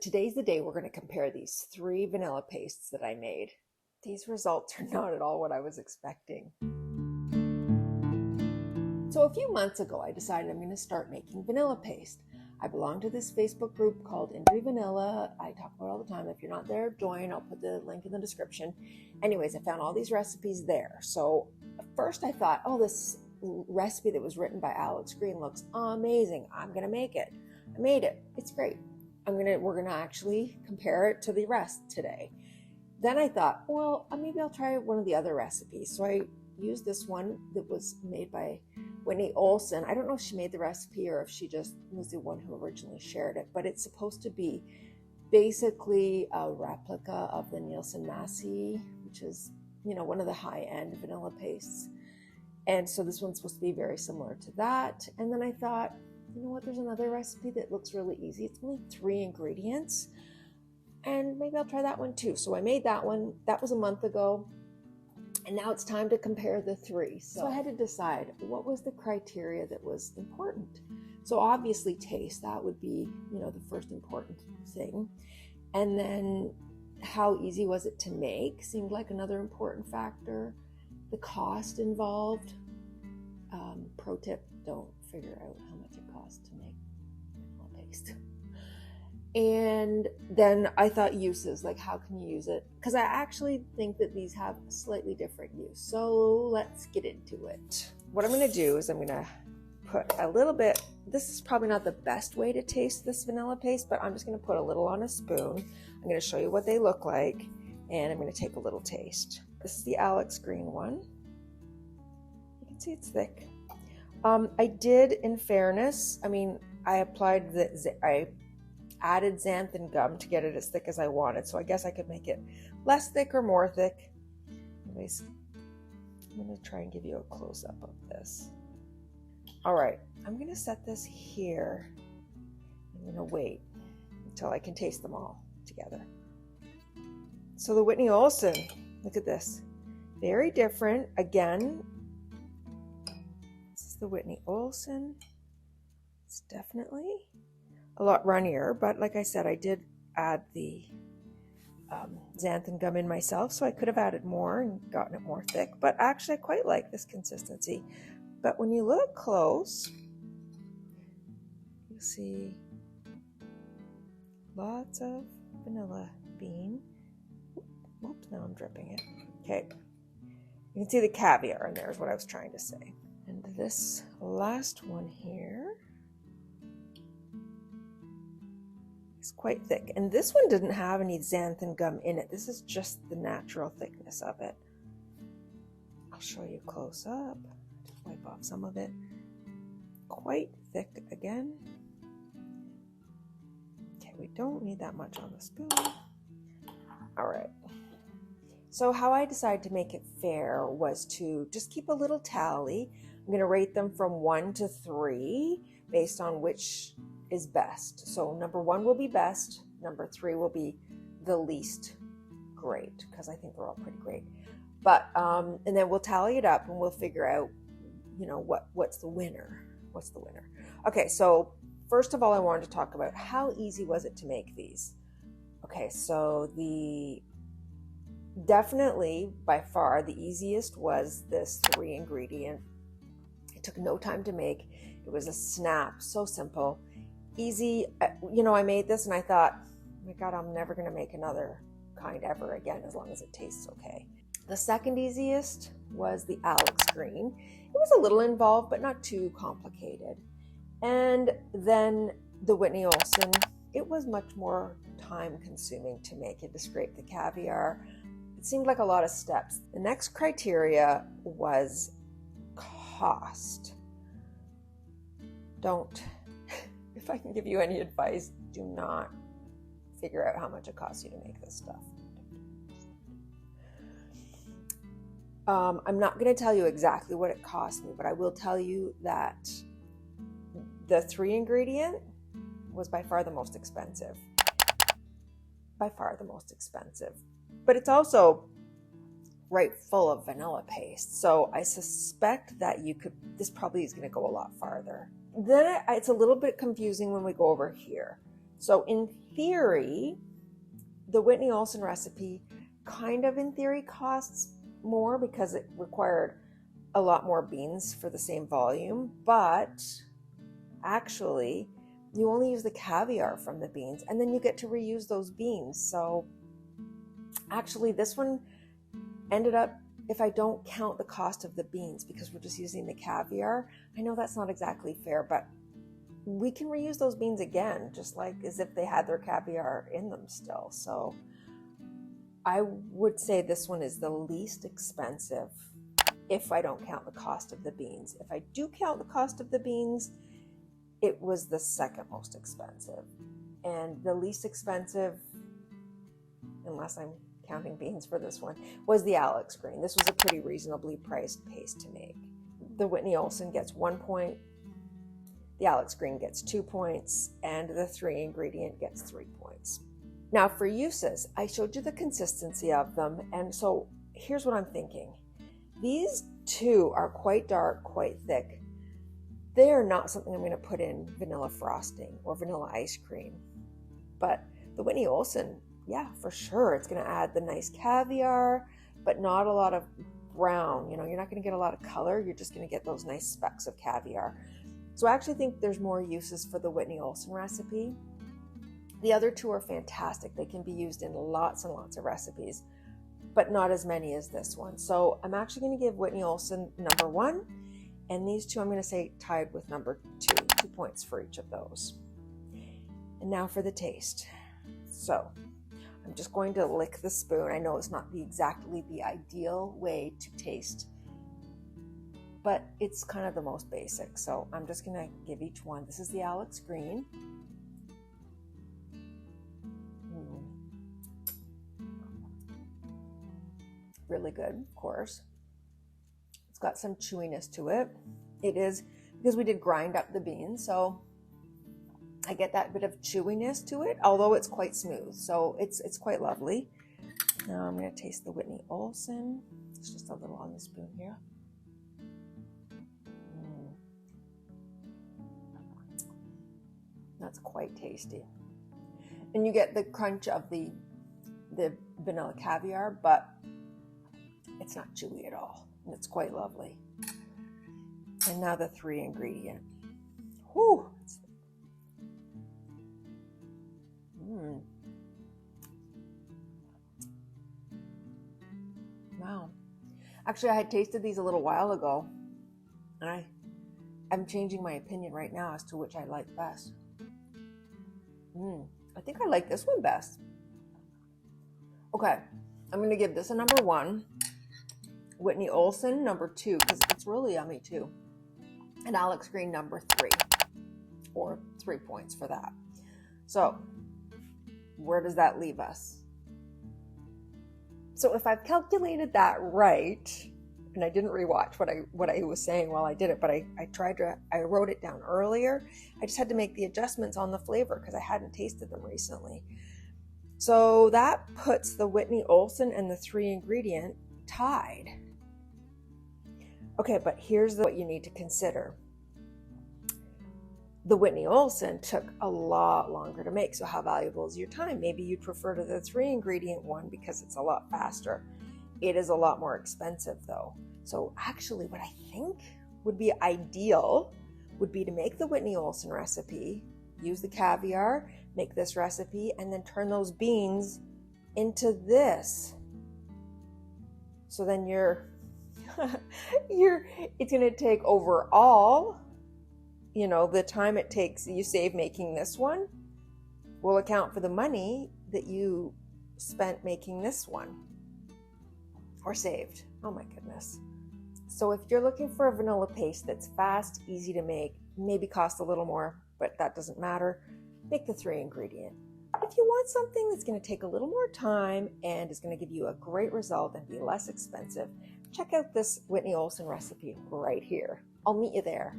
Today's the day we're going to compare these 3 vanilla pastes that I made. These results are not at all what I was expecting. So a few months ago, I decided I'm going to start making vanilla paste. I belong to this Facebook group called Indri Vanilla. I talk about it all the time. If you're not there, join. I'll put the link in the description. Anyways, I found all these recipes there. So first I thought, oh, this recipe that was written by Alex Green looks amazing. I'm going to make it. I made it. It's great. We're gonna actually compare it to the rest today. Then I thought, well, maybe I'll try one of the other recipes. So I used this one that was made by Whitney Olson. I don't know if she made the recipe or if she just was the one who originally shared it, but it's supposed to be basically a replica of the Nielsen Massey, which is, one of the high-end vanilla pastes. And so this one's supposed to be very similar to that. And then I thought, you know what, there's another recipe that looks really easy. It's only 3 ingredients, and maybe I'll try that one too. So I made that one. That was a month ago, and now it's time to compare the 3. So I had to decide what was the criteria that was important. So obviously taste, that would be, the first important thing. And then how easy was it to make seemed like another important factor. The cost involved. Pro tip, don't figure out how much it costs to make vanilla paste. And then I thought uses, like how can you use it? Because I actually think that these have a slightly different use. So let's get into it. What I'm going to do is I'm going to put a little bit, this is probably not the best way to taste this vanilla paste, but I'm just going to put a little on a spoon. I'm going to show you what they look like, and I'm going to take a little taste. This is the Alex Green one. You can see it's thick. I did, in fairness, I added xanthan gum to get it as thick as I wanted, so I guess I could make it less thick or more thick. Anyways, I'm going to try and give you a close-up of this. All right, I'm going to set this here. I'm going to wait until I can taste them all together. So the Whitney Olson, look at this. Very different. Again, this is the Whitney Olson. It's definitely a lot runnier, but like I said, I did add the xanthan gum in myself, so I could have added more and gotten it more thick, but actually I quite like this consistency. But when you look close, you'll see lots of vanilla bean. Oops, now I'm dripping it. Okay, you can see the caviar in there is what I was trying to say. And this last one here is quite thick. And this one didn't have any xanthan gum in it. This is just the natural thickness of it. I'll show you close up. Just wipe off some of it. Quite thick again. Okay, we don't need that much on the spoon. All right. So how I decided to make it fair was to just keep a little tally. I'm going to rate them from 1 to 3 based on which is best. So number 1 will be best. Number 3 will be the least great, because I think they're all pretty great. But and then we'll tally it up and we'll figure out, what's the winner. What's the winner? Okay, so first of all, I wanted to talk about how easy was it to make these. Okay, so definitely by far the easiest was this 3 ingredient. It took no time to make. It was a snap, so simple, easy. I made this and I thought, oh my God, I'm never going to make another kind ever again as long as it tastes okay. The second easiest was the Alex Green. It was a little involved, but not too complicated. And then the Whitney Olson, it was much more time consuming to make it, to scrape the caviar. It seemed like a lot of steps. The next criteria was cost. If I can give you any advice, do not figure out how much it costs you to make this stuff. I'm not going to tell you exactly what it cost me, but I will tell you that the 3 ingredient was by far the most expensive. By far the most expensive. But it's also right full of vanilla paste. So I suspect that this probably is going to go a lot farther. Then it's a little bit confusing when we go over here. So in theory, the Whitney Olson recipe kind of in theory costs more because it required a lot more beans for the same volume, but actually you only use the caviar from the beans and then you get to reuse those beans. So actually this one ended up, if I don't count the cost of the beans because we're just using the caviar, I know that's not exactly fair, but we can reuse those beans again, just like as if they had their caviar in them still. So I would say this one is the least expensive if I don't count the cost of the beans. If I do count the cost of the beans, it was the second most expensive. And the least expensive, unless I'm counting beans for this one, was the Alex Green. This was a pretty reasonably priced paste to make. The Whitney Olson gets 1 point, the Alex Green gets 2 points, and the 3 ingredient gets 3 points. Now for uses, I showed you the consistency of them, and so here's what I'm thinking. These two are quite dark, quite thick. They are not something I'm going to put in vanilla frosting or vanilla ice cream. But the Whitney Olson, yeah, for sure, it's going to add the nice caviar, but not a lot of brown. You know, you're not going to get a lot of color. You're just going to get those nice specks of caviar. So I actually think there's more uses for the Whitney Olson recipe. The other two are fantastic. They can be used in lots and lots of recipes, but not as many as this one. So I'm actually going to give Whitney Olson number 1, and these two I'm going to say tied with number 2, 2 points for each of those. And now for the taste. So I'm just going to lick the spoon. I know it's not exactly the ideal way to taste, but it's kind of the most basic. So I'm just going to give each one. This is the Alex Green. Really good, of course. It's got some chewiness to it. It is, because we did grind up the beans, so I get that bit of chewiness to it, although it's quite smooth. So it's quite lovely. Now I'm going to taste the Whitney Olson. It's just a little on the spoon here. That's quite tasty. And you get the crunch of the vanilla caviar, but it's not chewy at all. And it's quite lovely. And now the 3 ingredient. Whew. Wow. Actually, I had tasted these a little while ago, and I'm changing my opinion right now as to which I like best. I think I like this one best. Okay, I'm going to give this a number 1. Whitney Olson number 2, because it's really yummy too. And Alex Green number 3, or 3 points for that. So where does that leave us? So if I've calculated that right, and I didn't rewatch what I was saying while I did it, but I wrote it down earlier. I just had to make the adjustments on the flavor because I hadn't tasted them recently. So that puts the Whitney Olson and the 3 ingredient tied. Okay, but here's what you need to consider. The Whitney Olson took a lot longer to make, so how valuable is your time? Maybe you'd prefer to the 3 ingredient one because it's a lot faster. It is a lot more expensive though. So actually what I think would be ideal would be to make the Whitney Olson recipe, use the caviar, make this recipe, and then turn those beans into this. So then it's going to take overall, the time it takes you save making this one will account for the money that you spent making this one, or saved. Oh my goodness. So if you're looking for a vanilla paste that's fast, easy to make, maybe cost a little more, but that doesn't matter, make the 3 ingredient. If you want something that's going to take a little more time and is going to give you a great result and be less expensive, check out this Whitney Olson recipe right here. I'll meet you there.